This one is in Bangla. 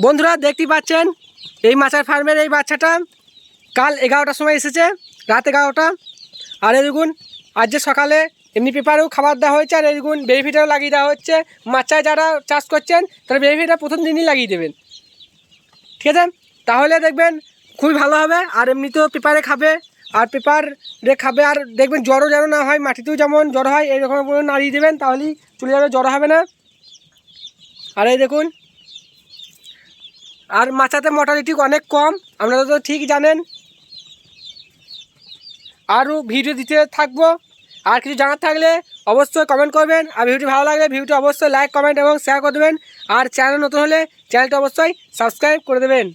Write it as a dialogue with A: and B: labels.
A: বন্ধুরা দেখতেই পাচ্ছেন এই মাছের ফার্মের এই বাচ্চাটা কাল 11টার সময় এসেছে, রাত 11টা। আর এই দেখুন আজ যে সকালে এমনি পেপারেও খাবার দেওয়া হয়েছে, আর এই দেখুন বেবিফিটাও লাগিয়ে দেওয়া হচ্ছে। মাছায় যারা চাষ করছেন তারা বেবিফিটা প্রথম দিনই লাগিয়ে দেবেন, ঠিক আছে? তাহলে দেখবেন খুবই ভালো হবে। আর এমনিতেও পেপারে খাবে, আর পেপারে খাবে। আর দেখবেন জ্বরও যেন না হয়, মাটিতেও যেমন জ্বর হয় এইরকম নাড়িয়ে দেবেন, তাহলেই চলে যাবে, জ্বর হবে না। আর এই দেখুন, আর মাছাতে মর্টালিটি অনেক কম, আপনারা তো ঠিক জানেন। আরও ভিডিও দিতে থাকবো, আর কিছু জানার থাকলে অবশ্যই কমেন্ট করবেন। আর ভিডিওটি ভালো লাগলে ভিডিওটি অবশ্যই লাইক, কমেন্ট এবং শেয়ার করে দেবেন। আর চ্যানেল নতুন হলে চ্যানেলটি অবশ্যই সাবস্ক্রাইব করে দেবেন।